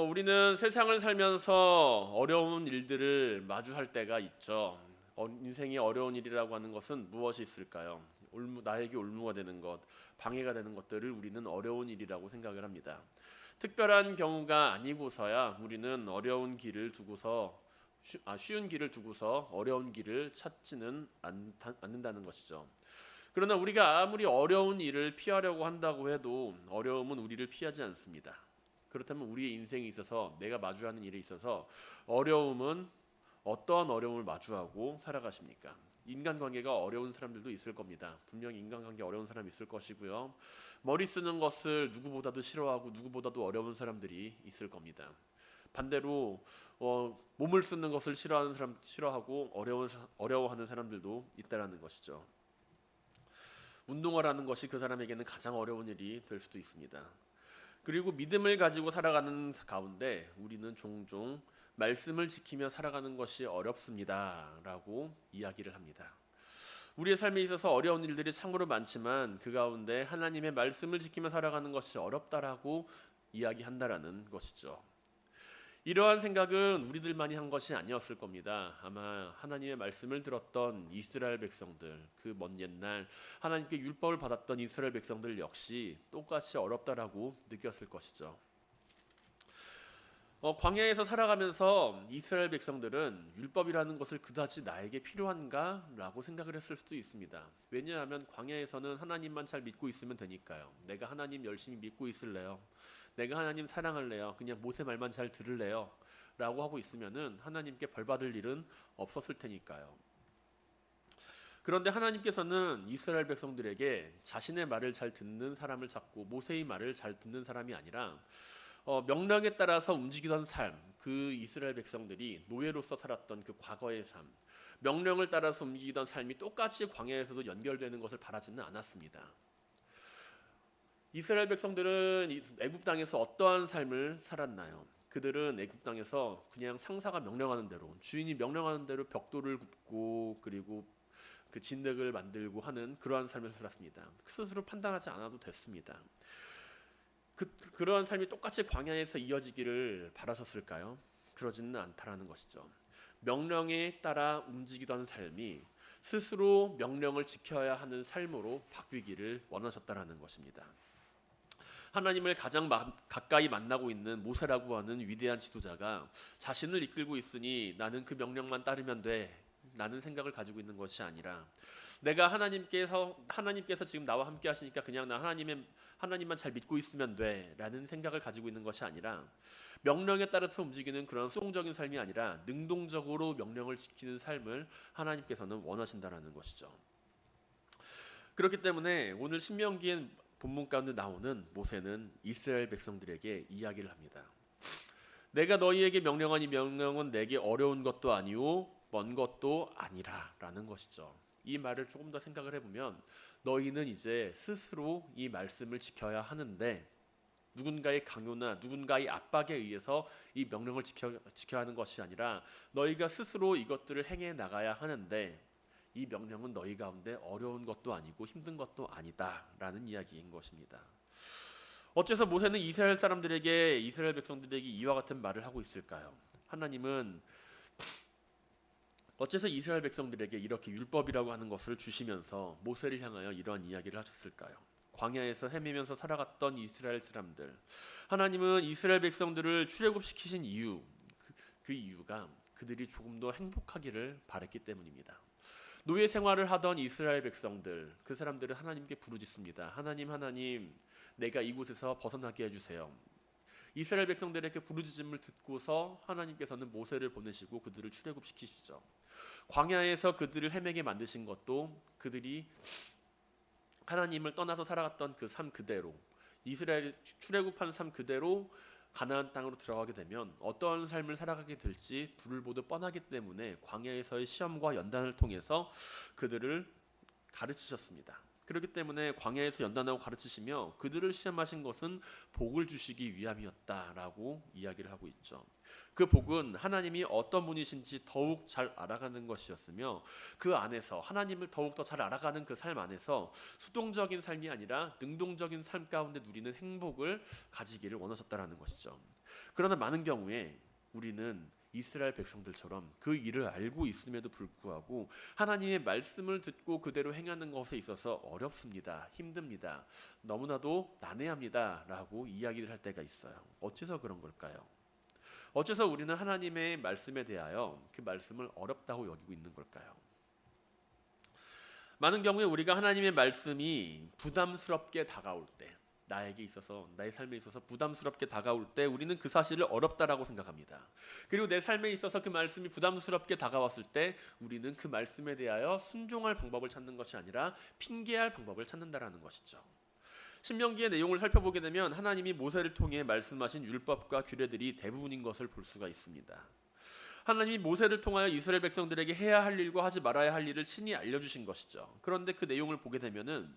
우리는 세상을 살면서 어려운 일들을 마주할 때가 있죠. 인생이 어려운 일이라고 하는 것은 무엇이 있을까요? 나에게 올무가 되는 것, 방해가 되는 것들을 우리는 어려운 일이라고 생각을 합니다. 특별한 경우가 아니고서야 우리는 어려운 길을 두고서 쉬운 길을 두고서 어려운 길을 찾지는 않는다는 것이죠. 그러나 우리가 아무리 어려운 일을 피하려고 한다고 해도 어려움은 우리를 피하지 않습니다. 그렇다면 우리의 인생에 있어서 내가 마주하는 일에 있어서 어려움은 어떠한 어려움을 마주하고 살아가십니까? 인간관계가 어려운 사람들도 있을 겁니다. 분명히 인간관계 어려운 사람이 있을 것이고요. 머리 쓰는 것을 누구보다도 싫어하고 누구보다도 어려운 사람들이 있을 겁니다. 반대로 몸을 쓰는 것을 싫어하고 어려워하는 사람들도 있다라는 것이죠. 운동하라는 것이 그 사람에게는 가장 어려운 일이 될 수도 있습니다. 그리고 믿음을 가지고 살아가는 가운데 우리는 종종 말씀을 지키며 살아가는 것이 어렵습니다라고 이야기를 합니다. 우리의 삶에 있어서 어려운 일들이 참으로 많지만 그 가운데 하나님의 말씀을 지키며 살아가는 것이 어렵다라고 이야기한다라는 것이죠. 이러한 생각은 우리들만이 한 것이 아니었을 겁니다. 아마 하나님의 말씀을 들었던 이스라엘 백성들, 그 먼 옛날 하나님께 율법을 받았던 이스라엘 백성들 역시 똑같이 어렵다라고 느꼈을 것이죠. 광야에서 살아가면서 이스라엘 백성들은 율법이라는 것을 그다지 나에게 필요한가? 라고 생각을 했을 수도 있습니다. 왜냐하면 광야에서는 하나님만 잘 믿고 있으면 되니까요. 내가 하나님 열심히 믿고 있을래요. 내가 하나님 사랑할래요. 그냥 모세 말만 잘 들을래요. 라고 하고 있으면은 하나님께 벌 받을 일은 없었을 테니까요. 그런데 하나님께서는 이스라엘 백성들에게 자신의 말을 잘 듣는 사람을 찾고 모세의 말을 잘 듣는 사람이 아니라 명령에 따라서 움직이던 삶, 그 이스라엘 백성들이 노예로서 살았던 그 과거의 삶, 명령을 따라서 움직이던 삶이 똑같이 광야에서도 연결되는 것을 바라지는 않았습니다. 이스라엘 백성들은 애굽 땅에서 어떠한 삶을 살았나요? 그들은 애굽 땅에서 그냥 상사가 명령하는 대로, 주인이 명령하는 대로 벽돌을 굽고 그리고 그 진흙을 만들고 하는 그러한 삶을 살았습니다. 스스로 판단하지 않아도 됐습니다. 그러한 삶이 똑같이 광야에서 이어지기를 바라셨을까요? 그러지는 않다라는 것이죠. 명령에 따라 움직이던 삶이 스스로 명령을 지켜야 하는 삶으로 바뀌기를 원하셨다라는 것입니다. 하나님을 가장 가까이 만나고 있는 모세라고 하는 위대한 지도자가 자신을 이끌고 있으니 나는 그 명령만 따르면 돼 라는 생각을 가지고 있는 것이 아니라 내가 하나님께서 지금 나와 함께 하시니까 그냥 나 하나님만 잘 믿고 있으면 돼 라는 생각을 가지고 있는 것이 아니라 명령에 따라서 움직이는 그런 수동적인 삶이 아니라 능동적으로 명령을 지키는 삶을 하나님께서는 원하신다라는 것이죠. 그렇기 때문에 오늘 신명기의 본문 가운데 나오는 모세는 이스라엘 백성들에게 이야기를 합니다. 내가 너희에게 명령한 이 명령은 내게 어려운 것도 아니오 먼 것도 아니라 라는 것이죠. 이 말을 조금 더 생각을 해보면 너희는 이제 스스로 이 말씀을 지켜야 하는데 누군가의 강요나 누군가의 압박에 의해서 이 명령을 지켜야 하는 것이 아니라 너희가 스스로 이것들을 행해 나가야 하는데 이 명령은 너희 가운데 어려운 것도 아니고 힘든 것도 아니다 라는 이야기인 것입니다. 어째서 모세는 이스라엘 백성들에게 이와 같은 말을 하고 있을까요? 하나님은 어째서 이스라엘 백성들에게 이렇게 율법이라고 하는 것을 주시면서 모세를 향하여 이러한 이야기를 하셨을까요? 광야에서 헤매면서 살아갔던 이스라엘 사람들, 하나님은 이스라엘 백성들을 출애굽시키신 이유, 그 이유가 그들이 조금 더 행복하기를 바랬기 때문입니다. 노예 생활을 하던 이스라엘 백성들, 그 사람들은 하나님께 부르짖습니다. 하나님, 내가 이곳에서 벗어나게 해주세요. 이스라엘 백성들의 그 부르짖음을 듣고서 하나님께서는 모세를 보내시고 그들을 출애굽시키시죠. 광야에서 그들을 헤매게 만드신 것도 그들이 하나님을 떠나서 살아갔던 그 삶 그대로, 이스라엘이 출애굽한 삶 그대로 가나안 땅으로 들어가게 되면 어떠한 삶을 살아가게 될지 불을 보듯 뻔하기 때문에 광야에서의 시험과 연단을 통해서 그들을 가르치셨습니다. 그렇기 때문에 광야에서 연단하고 가르치시며 그들을 시험하신 것은 복을 주시기 위함이었다라고 이야기를 하고 있죠. 그 복은 하나님이 어떤 분이신지 더욱 잘 알아가는 것이었으며 그 안에서 하나님을 더욱 더 잘 알아가는 그 삶 안에서 수동적인 삶이 아니라 능동적인 삶 가운데 누리는 행복을 가지기를 원하셨다라는 것이죠. 그러나 많은 경우에 우리는 이스라엘 백성들처럼 그 일을 알고 있음에도 불구하고 하나님의 말씀을 듣고 그대로 행하는 것에 있어서 어렵습니다. 힘듭니다. 너무나도 난해합니다. 라고 이야기를 할 때가 있어요. 어째서 그런 걸까요? 어째서 우리는 하나님의 말씀에 대하여 그 말씀을 어렵다고 여기고 있는 걸까요? 많은 경우에 우리가 하나님의 말씀이 부담스럽게 다가올 때, 나에게 있어서, 나의 삶에 있어서 부담스럽게 다가올 때 우리는 그 사실을 어렵다라고 생각합니다. 그리고 내 삶에 있어서 그 말씀이 부담스럽게 다가왔을 때 우리는 그 말씀에 대하여 순종할 방법을 찾는 것이 아니라 핑계할 방법을 찾는다라는 것이죠. 신명기의 내용을 살펴보게 되면 하나님이 모세를 통해 말씀하신 율법과 규례들이 대부분인 것을 볼 수가 있습니다. 하나님이 모세를 통하여 이스라엘 백성들에게 해야 할 일과 하지 말아야 할 일을 친히 알려주신 것이죠. 그런데 그 내용을 보게 되면은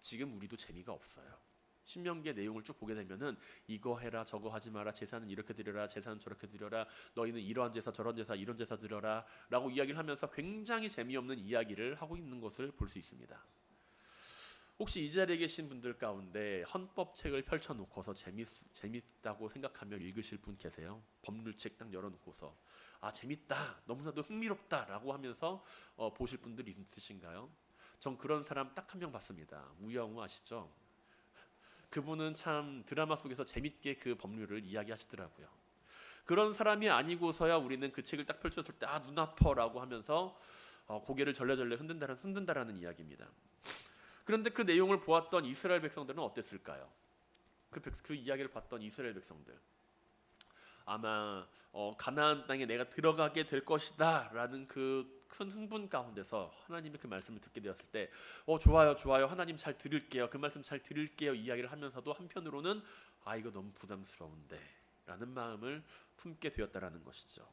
지금 우리도 재미가 없어요. 신명기의 내용을 쭉 보게 되면은 이거 해라 저거 하지 마라, 제사는 이렇게 드려라, 제사는 저렇게 드려라, 너희는 이러한 제사 저런 제사 이런 제사 드려라 라고 이야기를 하면서 굉장히 재미없는 이야기를 하고 있는 것을 볼 수 있습니다. 혹시 이 자리에 계신 분들 가운데 헌법책을 펼쳐놓고서 재밌다고 생각하며 읽으실 분 계세요? 법률책 딱 열어놓고서 아 재밌다, 너무나도 흥미롭다 라고 하면서 보실 분들 있으신가요? 전 그런 사람 딱 한 명 봤습니다. 우영우 아시죠? 그분은 참 드라마 속에서 재밌게 그 법률을 이야기하시더라고요. 그런 사람이 아니고서야 우리는 그 책을 딱 펼쳤을 때 아 눈 아파라고 하면서 고개를 절레절레 흔든다라는 이야기입니다. 그런데 그 내용을 보았던 이스라엘 백성들은 어땠을까요? 그 이야기를 봤던 이스라엘 백성들 아마 가나안 땅에 내가 들어가게 될 것이다 라는 그 큰 흥분 가운데서 하나님의 그 말씀을 듣게 되었을 때 좋아요 하나님 잘 들을게요, 그 말씀 잘 들을게요 이야기를 하면서도 한편으로는 아 이거 너무 부담스러운데 라는 마음을 품게 되었다라는 것이죠.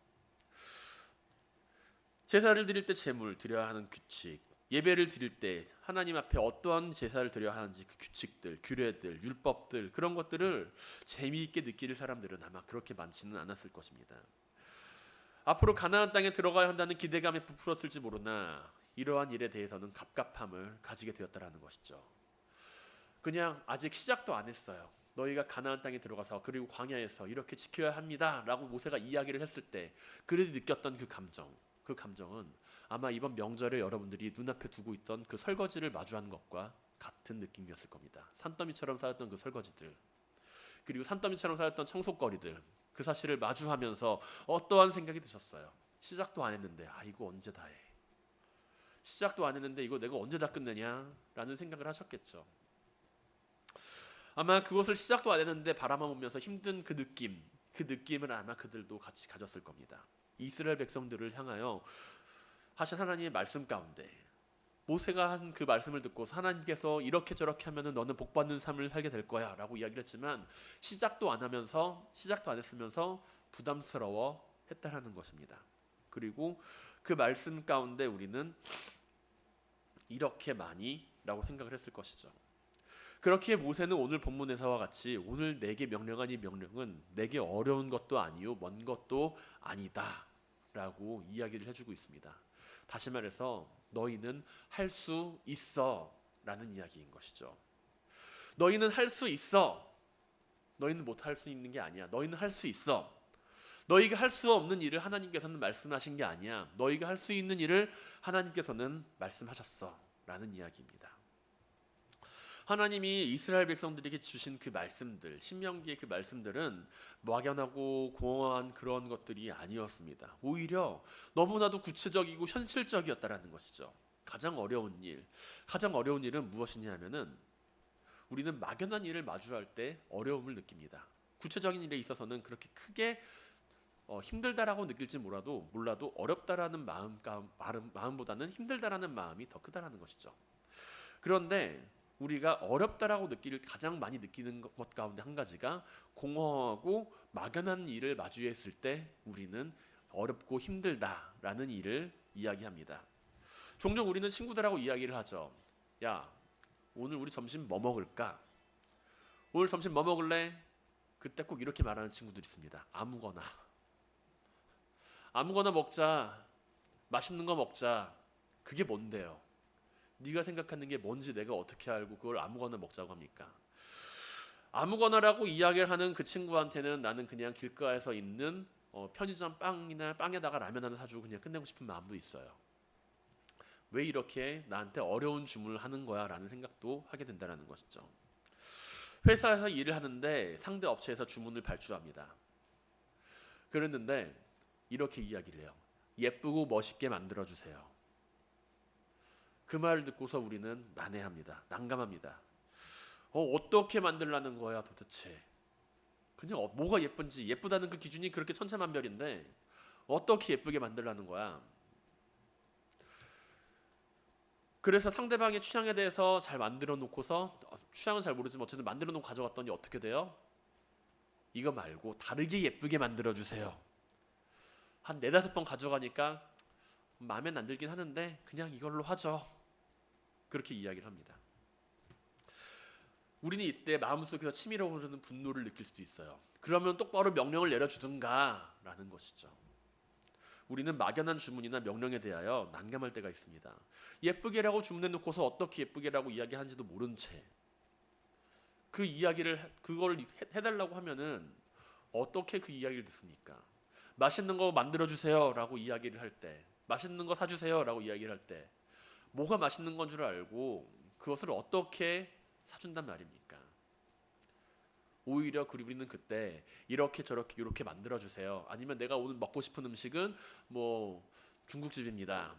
제사를 드릴 때 제물 드려야 하는 규칙, 예배를 드릴 때 하나님 앞에 어떠한 제사를 드려야 하는지 그 규칙들, 규례들, 율법들 그런 것들을 재미있게 느낄 사람들은 아마 그렇게 많지는 않았을 것입니다. 앞으로 가나안 땅에 들어가야 한다는 기대감에 부풀었을지 모르나 이러한 일에 대해서는 갑갑함을 가지게 되었다라는 것이죠. 그냥 아직 시작도 안 했어요. 너희가 가나안 땅에 들어가서 그리고 광야에서 이렇게 지켜야 합니다 라고 모세가 이야기를 했을 때 그들이 느꼈던 그 감정은 아마 이번 명절에 여러분들이 눈앞에 두고 있던 그 설거지를 마주한 것과 같은 느낌이었을 겁니다. 산더미처럼 쌓였던 그 설거지들, 그리고 산더미처럼 쌓였던 청소거리들, 그 사실을 마주하면서 어떠한 생각이 드셨어요? 시작도 안 했는데 아 이거 언제 다 해? 시작도 안 했는데 이거 내가 언제 다 끝내냐? 라는 생각을 하셨겠죠. 아마 그것을 시작도 안 했는데 바라만 보면서 힘든 그 느낌을 아마 그들도 같이 가졌을 겁니다. 이스라엘 백성들을 향하여 하신 하나님의 말씀 가운데 모세가 한 그 말씀을 듣고 하나님께서 이렇게 저렇게 하면은 너는 복받는 삶을 살게 될 거야 라고 이야기를 했지만 시작도 안 했으면서 부담스러워 했다라는 것입니다. 그리고 그 말씀 가운데 우리는 이렇게 많이 라고 생각을 했을 것이죠. 그렇기에 모세는 오늘 본문에서와 같이 오늘 내게 명령한 이 명령은 내게 어려운 것도 아니요 먼 것도 아니다 라고 이야기를 해주고 있습니다. 다시 말해서 너희는 할 수 있어 라는 이야기인 것이죠. 너희는 할 수 있어. 너희는 못할 수 있는 게 아니야. 너희는 할 수 있어. 너희가 할 수 없는 일을 하나님께서는 말씀하신 게 아니야. 너희가 할 수 있는 일을 하나님께서는 말씀하셨어 라는 이야기입니다. 하나님이 이스라엘 백성들에게 주신 그 말씀들, 신명기의 그 말씀들은 막연하고 공허한 그런 것들이 아니었습니다. 오히려 너무나도 구체적이고 현실적이었다라는 것이죠. 가장 어려운 일은 무엇이냐면은 우리는 막연한 일을 마주할 때 어려움을 느낍니다. 구체적인 일에 있어서는 그렇게 크게 힘들다라고 느낄지 몰라도 어렵다라는 마음보다는 힘들다라는 마음이 더 크다라는 것이죠. 그런데 우리가 어렵다라고 가장 많이 느끼는 것 가운데 한 가지가 공허하고 막연한 일을 마주했을 때 우리는 어렵고 힘들다라는 일을 이야기합니다. 종종 우리는 친구들하고 이야기를 하죠. 야, 오늘 우리 점심 뭐 먹을까? 오늘 점심 뭐 먹을래? 그때 꼭 이렇게 말하는 친구들이 있습니다. 아무거나 먹자. 맛있는 거 먹자. 그게 뭔데요? 네가 생각하는 게 뭔지 내가 어떻게 알고 그걸 아무거나 먹자고 합니까? 아무거나라고 이야기를 하는 그 친구한테는 나는 그냥 길가에서 있는 편의점 빵이나 빵에다가 라면 하나 사주고 그냥 끝내고 싶은 마음도 있어요. 왜 이렇게 나한테 어려운 주문을 하는 거야 라는 생각도 하게 된다는 것이죠. 회사에서 일을 하는데 상대 업체에서 주문을 발주합니다. 그랬는데 이렇게 이야기를 해요. 예쁘고 멋있게 만들어주세요. 그 말을 듣고서 우리는 난해합니다. 난감합니다. 어떻게 만들라는 거야 도대체. 그냥 뭐가 예쁜지, 예쁘다는 그 기준이 그렇게 천차만별인데 어떻게 예쁘게 만들라는 거야. 그래서 상대방의 취향에 대해서 잘 만들어 놓고서 취향은 잘 모르지만 어쨌든 만들어 놓고 가져갔더니 어떻게 돼요? 이거 말고 다르게 예쁘게 만들어 주세요. 한 4-5번 가져가니까 마음에 안 들긴 하는데 그냥 이걸로 하죠. 그렇게 이야기를 합니다. 우리는 이때 마음속에서 치밀어 오르는 분노를 느낄 수도 있어요. 그러면 똑바로 명령을 내려주든가 라는 것이죠. 우리는 막연한 주문이나 명령에 대하여 난감할 때가 있습니다. 예쁘게라고 주문해놓고서 어떻게 예쁘게라고 이야기하는지도 모른 채 그 이야기를 그걸 해달라고 하면은 어떻게 그 이야기를 듣습니까? 맛있는 거 만들어주세요 라고 이야기를 할 때, 맛있는 거 사주세요 라고 이야기를 할 때 뭐가 맛있는 건 줄 알고 그것을 어떻게 사준단 말입니까? 오히려 우리는 그때 이렇게 저렇게 이렇게 만들어주세요. 아니면 내가 오늘 먹고 싶은 음식은 뭐 중국집입니다.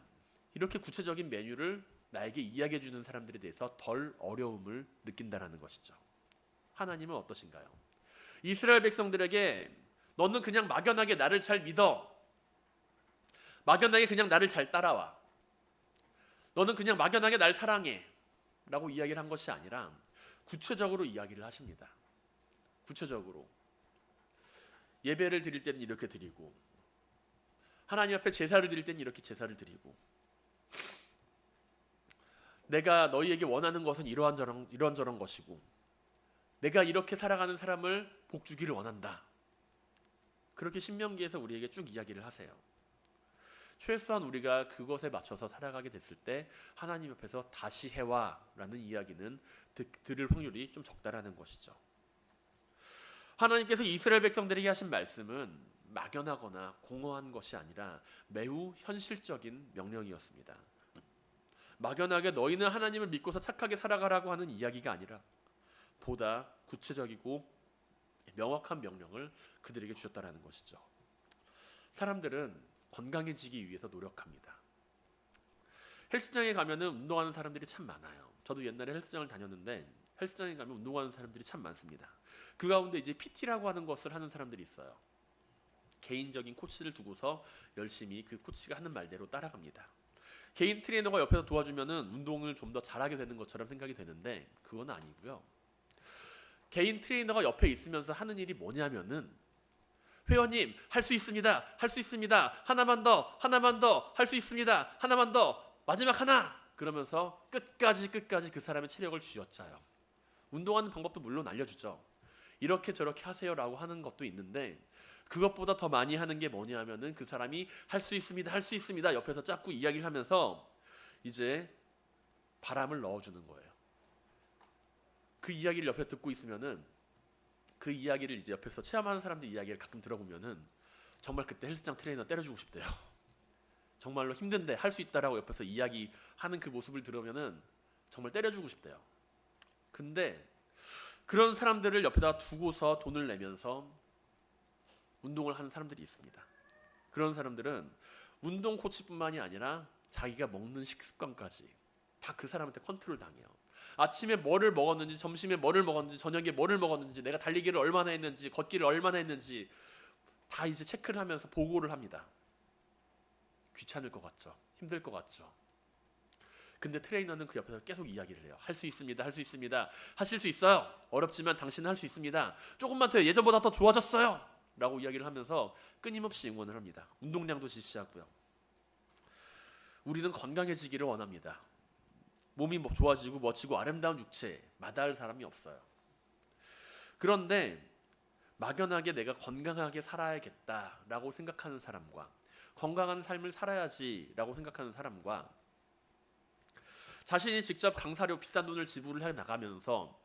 이렇게 구체적인 메뉴를 나에게 이야기해주는 사람들에 대해서 덜 어려움을 느낀다는 것이죠. 하나님은 어떠신가요? 이스라엘 백성들에게 너는 그냥 막연하게 나를 잘 믿어. 막연하게 그냥 나를 잘 따라와. 너는 그냥 막연하게 날 사랑해. 라고 이야기를 한 것이 아니라 구체적으로 이야기를 하십니다. 구체적으로. 예배를 드릴 때는 이렇게 드리고 하나님 앞에 제사를 드릴 때는 이렇게 제사를 드리고 내가 너희에게 원하는 것은 이런저런 것이고 내가 이렇게 살아가는 사람을 복 주기를 원한다. 그렇게 신명기에서 우리에게 쭉 이야기를 하세요. 최소한 우리가 그것에 맞춰서 살아가게 됐을 때 하나님 앞에서 다시 해와 라는 이야기는 들을 확률이 좀 적다라는 것이죠. 하나님께서 이스라엘 백성들에게 하신 말씀은 막연하거나 공허한 것이 아니라 매우 현실적인 명령이었습니다. 막연하게 너희는 하나님을 믿고서 착하게 살아가라고 하는 이야기가 아니라 보다 구체적이고 명확한 명령을 그들에게 주셨다라는 것이죠. 사람들은 건강해지기 위해서 노력합니다. 헬스장에 가면은 운동하는 사람들이 참 많아요. 저도 옛날에 헬스장을 다녔는데 헬스장에 가면 운동하는 사람들이 참 많습니다. 그 가운데 이제 PT라고 하는 것을 하는 사람들이 있어요. 개인적인 코치를 두고서 열심히 그 코치가 하는 말대로 따라갑니다. 개인 트레이너가 옆에서 도와주면은 운동을 좀 더 잘하게 되는 것처럼 생각이 되는데 그건 아니고요. 개인 트레이너가 옆에 있으면서 하는 일이 뭐냐면은 회원님 할 수 있습니다. 할 수 있습니다. 하나만 더 할 수 있습니다. 하나만 더 마지막 하나 그러면서 끝까지 그 사람의 체력을 쥐어짜요. 운동하는 방법도 물론 알려주죠. 이렇게 저렇게 하세요라고 하는 것도 있는데 그것보다 더 많이 하는 게 뭐냐면은 그 사람이 할 수 있습니다. 할 수 있습니다. 옆에서 자꾸 이야기를 하면서 이제 바람을 넣어주는 거예요. 그 이야기를 옆에 듣고 있으면은 그 이야기를 이제 옆에서 체험하는 사람들 이야기를 가끔 들어보면은 정말 그때 헬스장 트레이너 때려주고 싶대요. 정말로 힘든데 할 수 있다라고 옆에서 이야기하는 그 모습을 들으면은 정말 때려주고 싶대요. 근데 그런 사람들을 옆에다 두고서 돈을 내면서 운동을 하는 사람들이 있습니다. 그런 사람들은 운동 코치뿐만이 아니라 자기가 먹는 식습관까지 다 그 사람한테 컨트롤 당해요. 아침에 뭐를 먹었는지, 점심에 뭐를 먹었는지, 저녁에 뭐를 먹었는지, 내가 달리기를 얼마나 했는지, 걷기를 얼마나 했는지 다 이제 체크를 하면서 보고를 합니다. 귀찮을 것 같죠? 힘들 것 같죠? 근데 트레이너는 그 옆에서 계속 이야기를 해요. 할 수 있습니다. 할 수 있습니다. 하실 수 있어요. 어렵지만 당신은 할 수 있습니다. 조금만 더 예전보다 더 좋아졌어요. 라고 이야기를 하면서 끊임없이 응원을 합니다. 운동량도 지시하고요. 우리는 건강해지기를 원합니다. 몸이 좋아지고 멋지고 아름다운 육체 마다할 사람이 없어요. 그런데 막연하게 내가 건강하게 살아야겠다라고 생각하는 사람과 건강한 삶을 살아야지라고 생각하는 사람과 자신이 직접 강사료 비싼 돈을 지불을 해 나가면서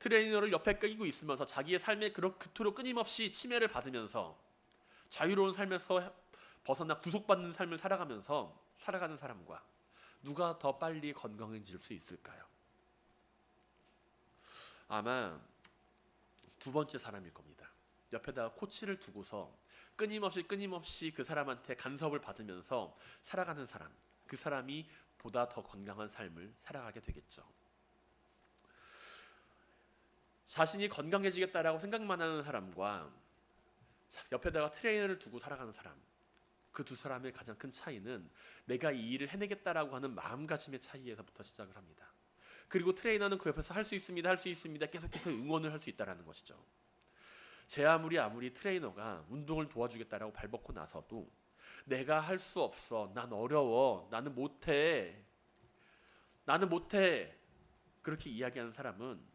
트레이너를 옆에 끼고 있으면서 자기의 삶에 그토록 끊임없이 침해를 받으면서 자유로운 삶에서 벗어나 구속받는 삶을 살아가는 사람과 누가 더 빨리 건강해질 수 있을까요? 아마 두 번째 사람일 겁니다. 옆에다가 코치를 두고서 끊임없이 그 사람한테 간섭을 받으면서 살아가는 사람, 그 사람이 보다 더 건강한 삶을 살아가게 되겠죠. 자신이 건강해지겠다라고 생각만 하는 사람과 옆에다가 트레이너를 두고 살아가는 사람, 그 두 사람의 가장 큰 차이는 내가 이 일을 해내겠다라고 하는 마음가짐의 차이에서부터 시작을 합니다. 그리고 트레이너는 그 옆에서 할 수 있습니다, 계속해서 응원을 할 수 있다라는 것이죠. 제 아무리 트레이너가 운동을 도와주겠다라고 발벗고 나서도 내가 할 수 없어, 난 어려워, 나는 못해 그렇게 이야기하는 사람은,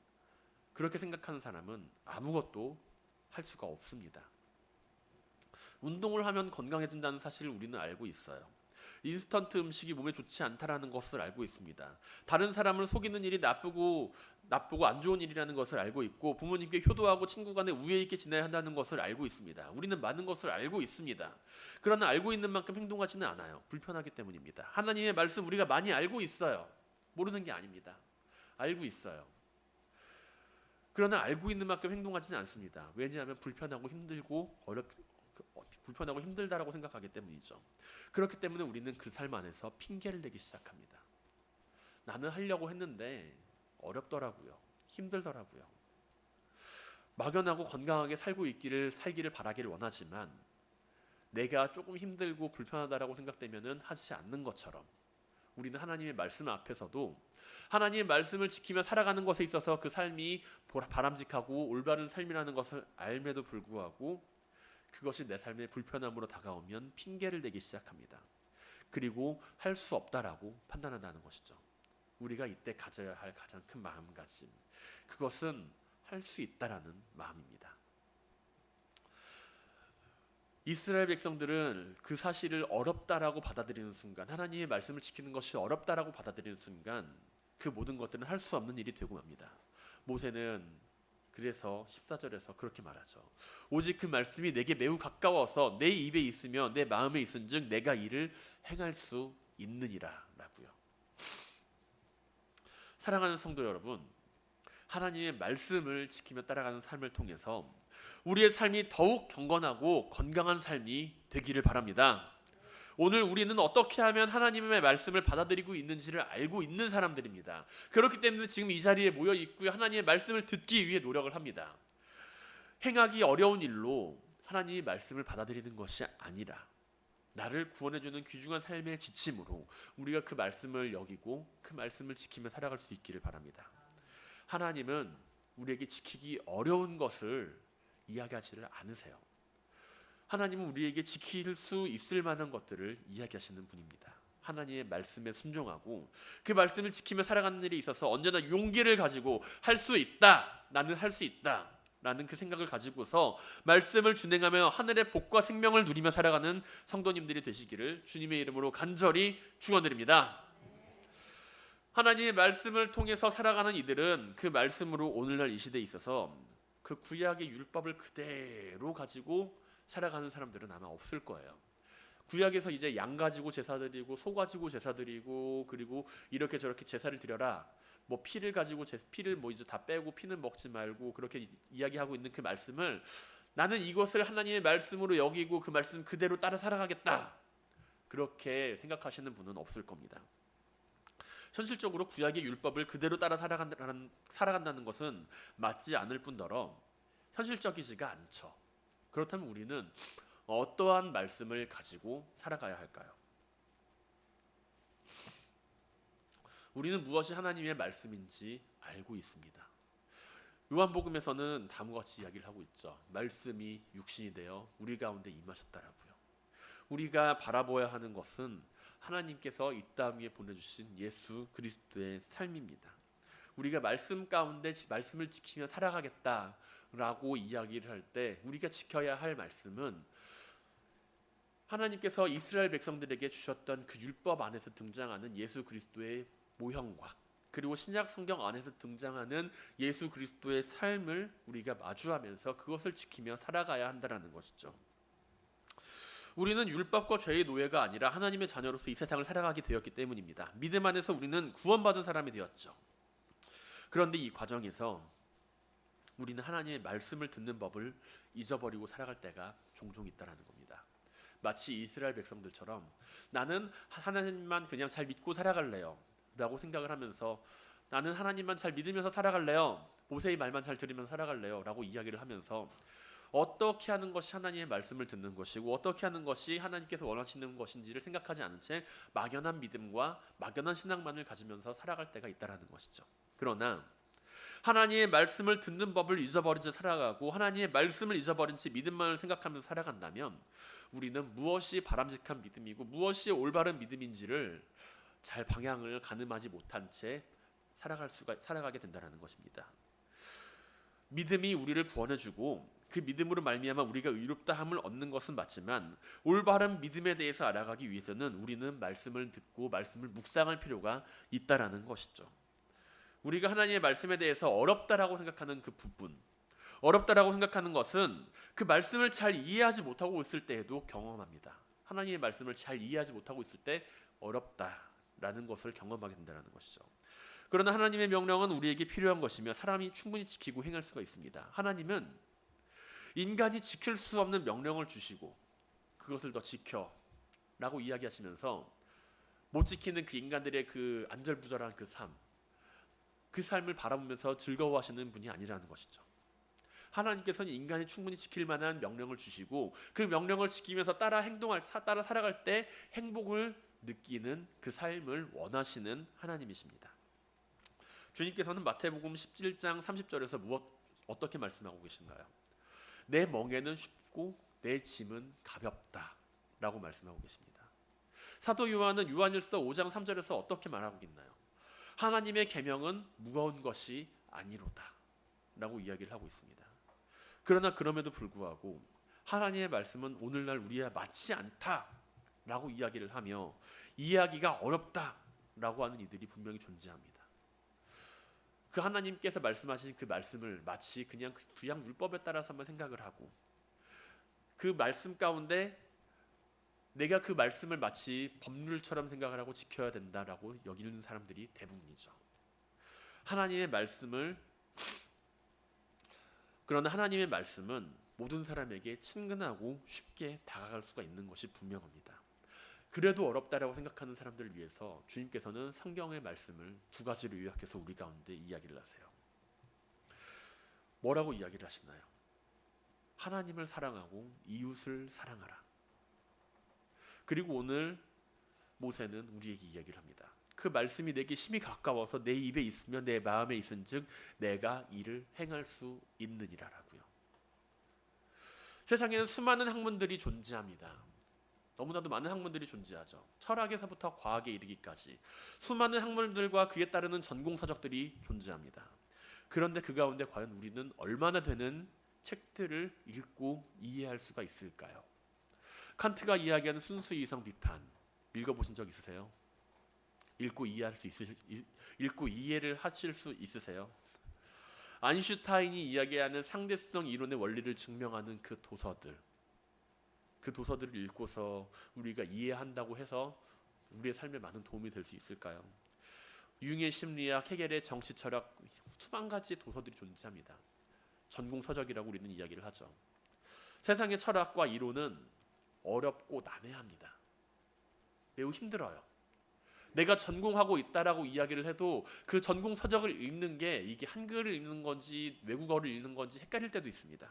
그렇게 생각하는 사람은 아무것도 할 수가 없습니다. 운동을 하면 건강해진다는 사실을 우리는 알고 있어요. 인스턴트 음식이 몸에 좋지 않다라는 것을 알고 있습니다. 다른 사람을 속이는 일이 나쁘고 안 좋은 일이라는 것을 알고 있고, 부모님께 효도하고 친구 간에 우애 있게 지내야 한다는 것을 알고 있습니다. 우리는 많은 것을 알고 있습니다. 그러나 알고 있는 만큼 행동하지는 않아요. 불편하기 때문입니다. 하나님의 말씀 우리가 많이 알고 있어요. 모르는 게 아닙니다. 알고 있어요. 그러나 알고 있는 만큼 행동하지는 않습니다. 왜냐하면 불편하고 힘들다라고 생각하기 때문이죠. 그렇기 때문에 우리는 그 삶 안에서 핑계를 대기 시작합니다. 나는 하려고 했는데 어렵더라고요. 힘들더라고요. 막연하고 건강하게 살기를 바라기를 원하지만 내가 조금 힘들고 불편하다라고 생각되면은 하지 않는 것처럼, 우리는 하나님의 말씀 앞에서도 하나님의 말씀을 지키며 살아가는 것에 있어서 그 삶이 바람직하고 올바른 삶이라는 것을 알매도 불구하고 그것이 내 삶의 불편함으로 다가오면 핑계를 대기 시작합니다. 그리고 할 수 없다라고 판단한다는 것이죠. 우리가 이때 가져야 할 가장 큰 마음가짐, 그것은 할 수 있다라는 마음입니다. 이스라엘 백성들은 그 사실을 어렵다라고 받아들이는 순간, 하나님의 말씀을 지키는 것이 어렵다라고 받아들이는 순간 그 모든 것들은 할 수 없는 일이 되고 맙니다. 모세는 그래서 14절에서 그렇게 말하죠. 오직 그 말씀이 내게 매우 가까워서 내 입에 있으며 내 마음에 있은즉 내가 이를 행할 수 있느니라 라고요. 사랑하는 성도 여러분, 하나님의 말씀을 지키며 따라가는 삶을 통해서 우리의 삶이 더욱 경건하고 건강한 삶이 되기를 바랍니다. 오늘 우리는 어떻게 하면 하나님의 말씀을 받아들이고 있는지를 알고 있는 사람들입니다. 그렇기 때문에 지금 이 자리에 모여 있고요, 하나님의 말씀을 듣기 위해 노력을 합니다. 행하기 어려운 일로 하나님의 말씀을 받아들이는 것이 아니라 나를 구원해주는 귀중한 삶의 지침으로 우리가 그 말씀을 여기고 그 말씀을 지키며 살아갈 수 있기를 바랍니다. 하나님은 우리에게 지키기 어려운 것을 이야기하지를 않으세요. 하나님은 우리에게 지킬 수 있을 만한 것들을 이야기하시는 분입니다. 하나님의 말씀에 순종하고 그 말씀을 지키며 살아가는 일에 있어서 언제나 용기를 가지고 할 수 있다, 나는 할 수 있다 라는 그 생각을 가지고서 말씀을 준행하며 하늘의 복과 생명을 누리며 살아가는 성도님들이 되시기를 주님의 이름으로 간절히 축원드립니다. 하나님의 말씀을 통해서 살아가는 이들은 그 말씀으로 오늘날 이 시대에 있어서 그 구약의 율법을 그대로 가지고 살아가는 사람들은 아마 없을 거예요. 구약에서 이제 양 가지고 제사 드리고 소 가지고 제사 드리고 그리고 이렇게 저렇게 제사를 드려라, 뭐 피를 가지고 피를 뭐 이제 다 빼고 피는 먹지 말고 그렇게 이야기하고 있는 그 말씀을 나는 이것을 하나님의 말씀으로 여기고 그 말씀 그대로 따라 살아가겠다, 그렇게 생각하시는 분은 없을 겁니다. 현실적으로 구약의 율법을 그대로 따라 살아간다는 것은 맞지 않을 뿐더러 현실적이지가 않죠. 그렇다면 우리는 어떠한 말씀을 가지고 살아가야 할까요? 우리는 무엇이 하나님의 말씀인지 알고 있습니다. 요한복음에서는 다음과 같이 이야기를 하고 있죠. 말씀이 육신이 되어 우리 가운데 임하셨다라고요. 우리가 바라보아야 하는 것은 하나님께서 이 땅 위에 보내주신 예수 그리스도의 삶입니다. 우리가 말씀 가운데 말씀을 지키며 살아가겠다라고 이야기를 할 때 우리가 지켜야 할 말씀은 하나님께서 이스라엘 백성들에게 주셨던 그 율법 안에서 등장하는 예수 그리스도의 모형과 그리고 신약 성경 안에서 등장하는 예수 그리스도의 삶을 우리가 마주하면서 그것을 지키며 살아가야 한다는 것이죠. 우리는 율법과 죄의 노예가 아니라 하나님의 자녀로서 이 세상을 살아가게 되었기 때문입니다. 믿음 안에서 우리는 구원받은 사람이 되었죠. 그런데 이 과정에서 우리는 하나님의 말씀을 듣는 법을 잊어버리고 살아갈 때가 종종 있다는 겁니다. 마치 이스라엘 백성들처럼 나는 하나님만 그냥 잘 믿고 살아갈래요 라고 생각을 하면서 나는 하나님만 잘 믿으면서 살아갈래요, 모세의 말만 잘 들으면서 살아갈래요 라고 이야기를 하면서 어떻게 하는 것이 하나님의 말씀을 듣는 것이고 어떻게 하는 것이 하나님께서 원하시는 것인지를 생각하지 않은 채 막연한 믿음과 막연한 신앙만을 가지면서 살아갈 때가 있다는 것이죠. 그러나 하나님의 말씀을 듣는 법을 잊어버린 채 살아가고 하나님의 말씀을 잊어버린 채 믿음만을 생각하면서 살아간다면 우리는 무엇이 바람직한 믿음이고 무엇이 올바른 믿음인지를 잘 방향을 가늠하지 못한 채 살아가게 된다는 것입니다. 믿음이 우리를 구원해주고 그 믿음으로 말미암아 우리가 의롭다함을 얻는 것은 맞지만 올바른 믿음에 대해서 알아가기 위해서는 우리는 말씀을 듣고 말씀을 묵상할 필요가 있다라는 것이죠. 우리가 하나님의 말씀에 대해서 어렵다라고 생각하는 그 부분, 어렵다라고 생각하는 것은 그 말씀을 잘 이해하지 못하고 있을 때에도 경험합니다. 하나님의 말씀을 잘 이해하지 못하고 있을 때 어렵다라는 것을 경험하게 된다는 것이죠. 그러나 하나님의 명령은 우리에게 필요한 것이며 사람이 충분히 지키고 행할 수가 있습니다. 하나님은 인간이 지킬 수 없는 명령을 주시고 그것을 더 지켜라고 이야기하시면서 못 지키는 그 인간들의 그 안절부절한 그 삶을 바라보면서 즐거워하시는 분이 아니라는 것이죠. 하나님께서는 인간이 충분히 지킬 만한 명령을 주시고 그 명령을 지키면서 따라 살아갈 때 행복을 느끼는 그 삶을 원하시는 하나님이십니다. 주님께서는 마태복음 17장 30절에서 어떻게 말씀하고 계신가요? 내 멍에는 쉽고 내 짐은 가볍다라고 말씀하고 계십니다. 사도 요한은 요한일서 5장 3절에서 어떻게 말하고 있나요? 하나님의 계명은 무거운 것이 아니로다라고 이야기를 하고 있습니다. 그러나 그럼에도 불구하고 하나님의 말씀은 오늘날 우리와 맞지 않다라고 이야기를 하며 이해하기가 어렵다라고 하는 이들이 분명히 존재합니다. 그 하나님께서 말씀하신 그 말씀을 마치 그냥 구약 율법에 따라서만 생각을 하고 그 말씀 가운데 내가 그 말씀을 마치 법률처럼 생각을 하고 지켜야 된다라고 여기는 사람들이 대부분이죠. 그러나 하나님의 말씀은 모든 사람에게 친근하고 쉽게 다가갈 수가 있는 것이 분명합니다. 그래도 어렵다라고 생각하는 사람들을 위해서 주님께서는 성경의 말씀을 두 가지로 요약해서 우리 가운데 이야기를 하세요. 뭐라고 이야기를 하시나요? 하나님을 사랑하고 이웃을 사랑하라. 그리고 오늘 모세는 우리에게 이야기를 합니다. 그 말씀이 내게 심히 가까워서 내 입에 있으며 내 마음에 있은즉 내가 이를 행할 수 있느니라라고요. 세상에는 수많은 학문들이 존재합니다. 너무나도 많은 학문들이 존재하죠. 철학에서부터 과학에 이르기까지 수많은 학문들과 그에 따르는 전공 서적들이 존재합니다. 그런데 그 가운데 과연 우리는 얼마나 되는 책들을 읽고 이해할 수가 있을까요? 칸트가 이야기하는 순수 이성 비판 읽어보신 적 있으세요? 읽고 이해를 하실 수 있으세요? 아인슈타인이 이야기하는 상대성 이론의 원리를 증명하는 그 도서들을 읽고서 우리가 이해한다고 해서 우리의 삶에 많은 도움이 될 수 있을까요? 융의 심리학, 헤겔의 정치 철학, 수만 가지 도서들이 존재합니다. 전공 서적이라고 우리는 이야기를 하죠. 세상의 철학과 이론은 어렵고 난해합니다. 매우 힘들어요. 내가 전공하고 있다라고 이야기를 해도 그 전공 서적을 읽는 게 이게 한글을 읽는 건지 외국어를 읽는 건지 헷갈릴 때도 있습니다.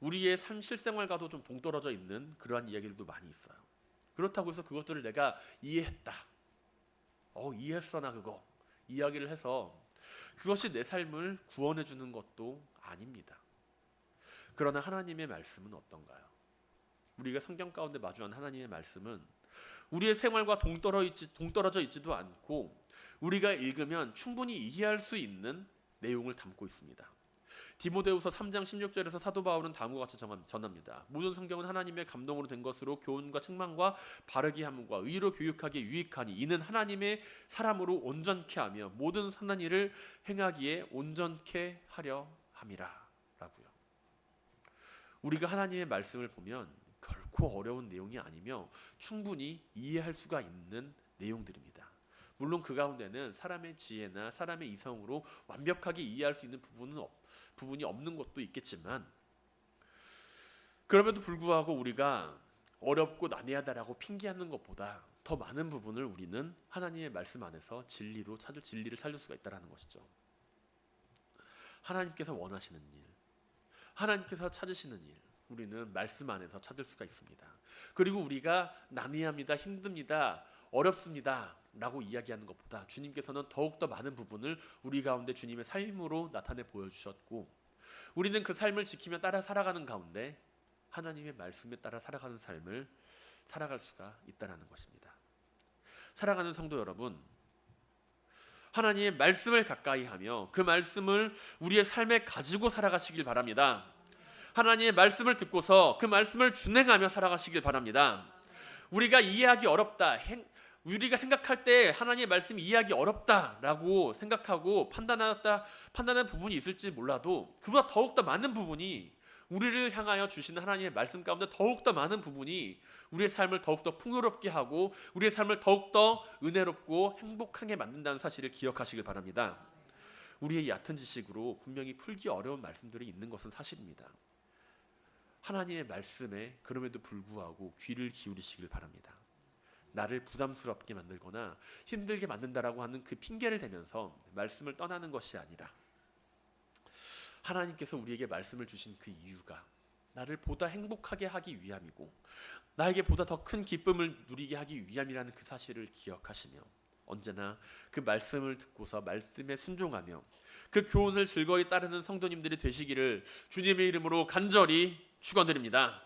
우리의 실생활과도 좀 동떨어져 있는 그러한 이야기들도 많이 있어요. 그렇다고 해서 그것들을 내가 이해했다. 이해했어 나 그거. 이야기를 해서 그것이 내 삶을 구원해 주는 것도 아닙니다. 그러나 하나님의 말씀은 어떤가요? 우리가 성경 가운데 마주한 하나님의 말씀은 우리의 생활과 동떨어져 있지도 않고 우리가 읽으면 충분히 이해할 수 있는 내용을 담고 있습니다. 디모데후서 3장 16절에서 사도 바울은 다음과 같이 전합니다. 모든 성경은 하나님의 감동으로 된 것으로 교훈과 책망과 바르게 함과 의로 교육하기에 유익하니 이는 하나님의 사람으로 온전케 하며 모든 선한 일을 행하기에 온전케 하려 함이라 라고요. 우리가 하나님의 말씀을 보면 결코 어려운 내용이 아니며 충분히 이해할 수가 있는 내용들입니다. 물론 그 가운데는 사람의 지혜나 사람의 이성으로 완벽하게 이해할 수 있는 부분이 없는 것도 있겠지만, 그럼에도 불구하고 우리가 어렵고 난해하다라고 핑계하는 것보다 더 많은 부분을 우리는 하나님의 말씀 안에서 진리를 찾을 수가 있다는 것이죠. 하나님께서 원하시는 일, 하나님께서 찾으시는 일, 우리는 말씀 안에서 찾을 수가 있습니다. 그리고 우리가 난해합니다, 힘듭니다, 어렵습니다 라고 이야기하는 것보다 주님께서는 더욱더 많은 부분을 우리 가운데 주님의 삶으로 나타내 보여주셨고, 우리는 그 삶을 지키며 따라 살아가는 가운데 하나님의 말씀에 따라 살아가는 삶을 살아갈 수가 있다는 것입니다. 사랑하는 성도 여러분, 하나님의 말씀을 가까이 하며 그 말씀을 우리의 삶에 가지고 살아가시길 바랍니다. 하나님의 말씀을 듣고서 그 말씀을 준행하며 살아가시길 바랍니다. 우리가 이해하기 어렵다, 우리가 생각할 때 하나님의 말씀이 이해하기 어렵다라고 생각하고 판단하는 부분이 있을지 몰라도, 그보다 더욱더 많은 부분이, 우리를 향하여 주시는 하나님의 말씀 가운데 더욱더 많은 부분이 우리의 삶을 더욱더 풍요롭게 하고 우리의 삶을 더욱더 은혜롭고 행복하게 만든다는 사실을 기억하시길 바랍니다. 우리의 얕은 지식으로 분명히 풀기 어려운 말씀들이 있는 것은 사실입니다. 하나님의 말씀에 그럼에도 불구하고 귀를 기울이시길 바랍니다. 나를 부담스럽게 만들거나 힘들게 만든다라고 하는 그 핑계를 대면서 말씀을 떠나는 것이 아니라, 하나님께서 우리에게 말씀을 주신 그 이유가 나를 보다 행복하게 하기 위함이고 나에게 보다 더 큰 기쁨을 누리게 하기 위함이라는 그 사실을 기억하시며 언제나 그 말씀을 듣고서 말씀에 순종하며 그 교훈을 즐거이 따르는 성도님들이 되시기를 주님의 이름으로 간절히 축원드립니다.